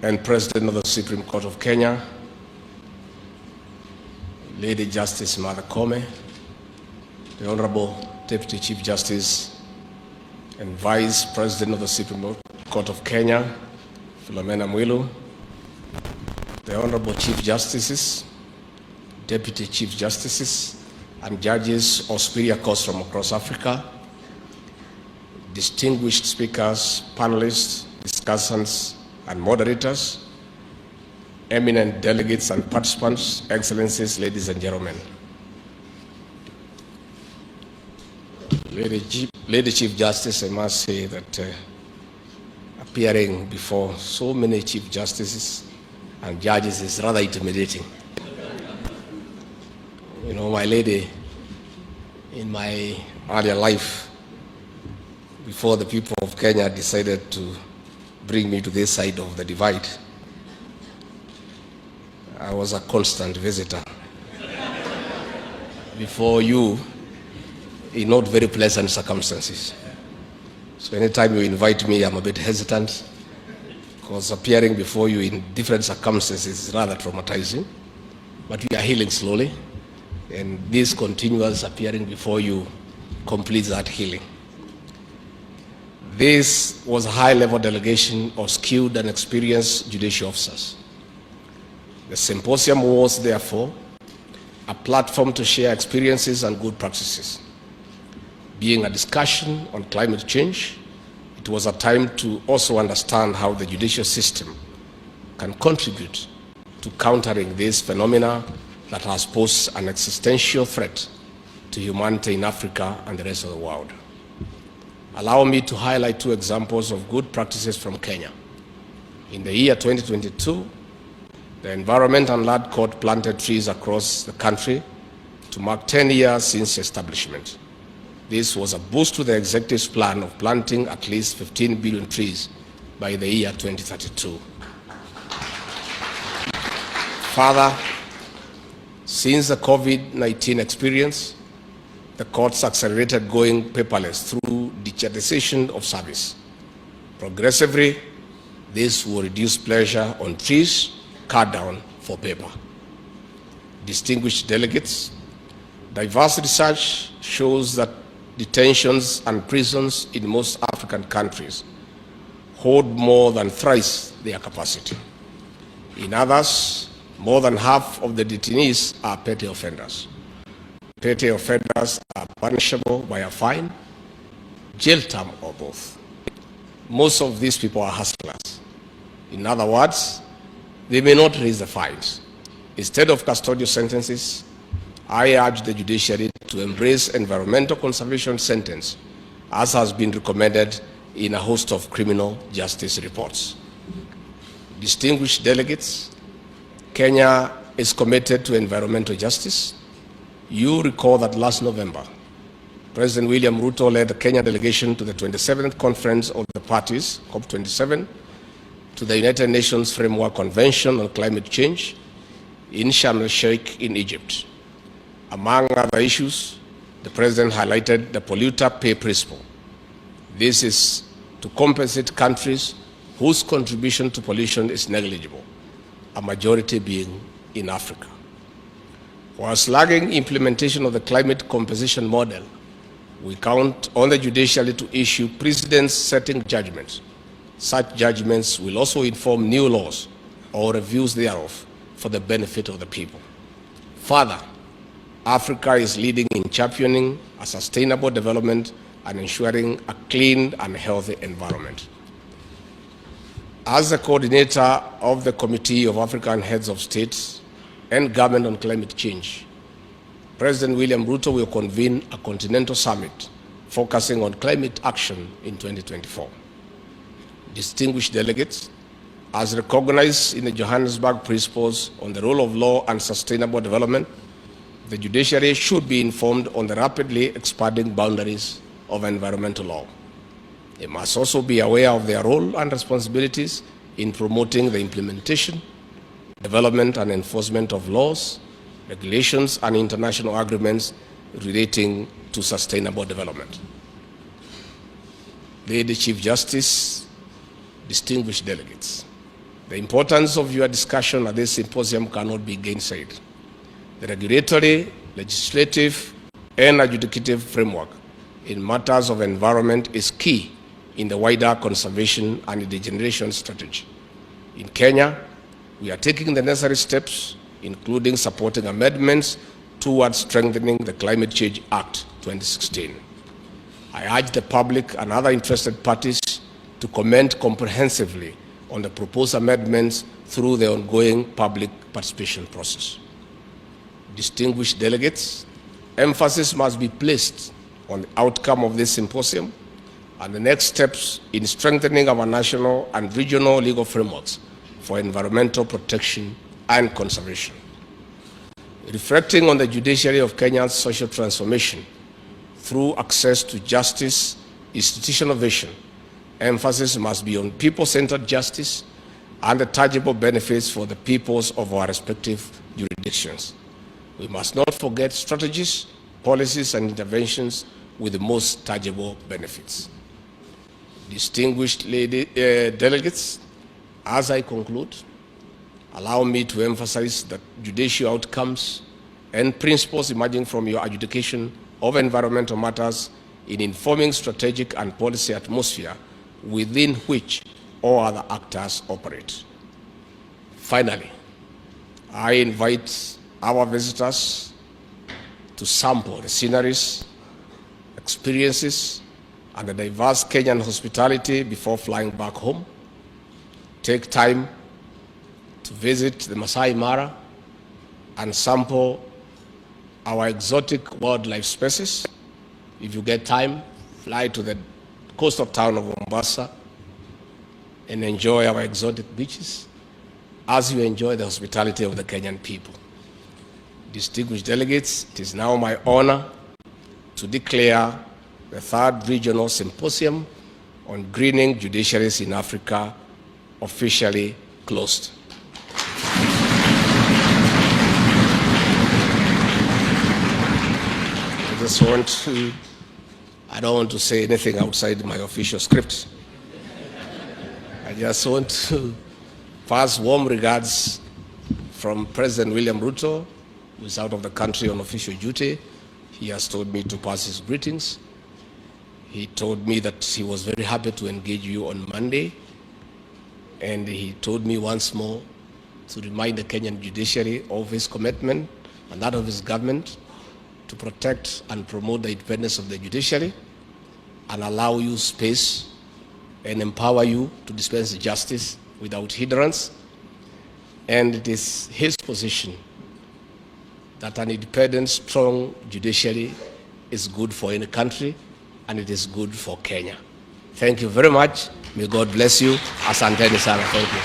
and President of the Supreme Court of Kenya, Lady Justice Martha Koome, the Honorable Deputy Chief Justice and Vice President of the Supreme Court of Kenya, Philomena Mwilu, the Honorable Chief Justices, Deputy Chief Justices, and judges of superior courts from across Africa, distinguished speakers, panelists, discussants, and moderators, eminent delegates and participants, excellencies, ladies and gentlemen. Lady Chief Justice, I must say that appearing before so many Chief Justices and judges is rather intimidating. You know, my lady, in my earlier life, before the people of Kenya decided to bring me to this side of the divide, I was a constant visitor before you in not very pleasant circumstances. So anytime you invite me, I'm a bit hesitant because appearing before you in different circumstances is rather traumatizing. But we are healing slowly, and this continuous appearing before you completes that healing. This was a high-level delegation of skilled and experienced judicial officers. The symposium was, therefore, a platform to share experiences and good practices. Being a discussion on climate change, it was a time to also understand how the judicial system can contribute to countering this phenomena that has posed an existential threat to humanity in Africa and the rest of the world. Allow me to highlight two examples of good practices from Kenya. In the year 2022, the Environment and Land Court planted trees across the country to mark 10 years since establishment. This was a boost to the executive's plan of planting at least 15 billion trees by the year 2032. Further, since the COVID-19 experience, the courts accelerated going paperless through digitization of service. Progressively, this will reduce pressure on trees cut down for paper. Distinguished delegates, diverse research shows that detentions and prisons in most African countries hold more than thrice their capacity. In others, more than half of the detainees are petty offenders. Petty offenders are punishable by a fine, jail term, or both. Most of these people are hustlers. In other words, they may not raise the fines. Instead of custodial sentences, I urge the judiciary to embrace environmental conservation sentence, as has been recommended in a host of criminal justice reports. Distinguished delegates, Kenya is committed to environmental justice. You recall that last November, President William Ruto led the Kenya delegation to the 27th Conference of the Parties, COP27, to the United Nations Framework Convention on Climate Change in Sharm el-Sheikh in Egypt. Among other issues, the President highlighted the polluter pay principle. This is to compensate countries whose contribution to pollution is negligible, a majority being in Africa. While slugging implementation of the climate compensation model, we count on the judiciary to issue precedent-setting judgments. Such judgments will also inform new laws or reviews thereof for the benefit of the people. Further, Africa is leading in championing a sustainable development and ensuring a clean and healthy environment. As the coordinator of the Committee of African Heads of States and Government on Climate Change, President William Ruto will convene a continental summit focusing on climate action in 2024. Distinguished delegates, as recognized in the Johannesburg Principles on the Rule of Law and Sustainable Development, the judiciary should be informed on the rapidly expanding boundaries of environmental law. They must also be aware of their role and responsibilities in promoting the implementation, development, and enforcement of laws, regulations, and international agreements relating to sustainable development. Lady Chief Justice, distinguished delegates, The importance of your discussion at this symposium cannot be gainsaid. The regulatory, legislative, and adjudicative framework in matters of environment is key in the wider conservation and regeneration strategy. In Kenya, we are taking the necessary steps, including supporting amendments towards strengthening the Climate Change Act 2016. I urge the public and other interested parties to comment comprehensively on the proposed amendments through the ongoing public participation process. Distinguished delegates, emphasis must be placed on the outcome of this symposium and the next steps in strengthening our national and regional legal frameworks for environmental protection and conservation. Reflecting on the judiciary of Kenya's social transformation through access to justice, institutional vision, emphasis must be on people-centered justice and the tangible benefits for the peoples of our respective jurisdictions. We must not forget strategies, policies, and interventions with the most tangible benefits. Distinguished delegates, as I conclude, allow me to emphasize that judicial outcomes and principles emerging from your adjudication of environmental matters in informing strategic and policy atmosphere within which all other actors operate. Finally, I invite our visitors to sample the sceneries, experiences, and the diverse Kenyan hospitality before flying back home. Take time to visit the Masai Mara and sample our exotic wildlife species. If you get time, fly to the coastal town of Mombasa and enjoy our exotic beaches as you enjoy the hospitality of the Kenyan people. Distinguished delegates, it is now my honor to declare the third regional symposium on greening judiciaries in Africa officially closed. I don't want to say anything outside my official script. I just want to pass warm regards from President William Ruto, who is out of the country on official duty. He has told me to pass his greetings. He told me that he was very happy to engage you on Monday. And he told me once more to remind the Kenyan judiciary of his commitment and that of his government to protect and promote the independence of the judiciary and allow you space and empower you to dispense justice without hindrance. And it is his position that an independent, strong judiciary is good for any country, and it is good for Kenya. Thank you very much. May God bless you. Asanteni sana. Thank you.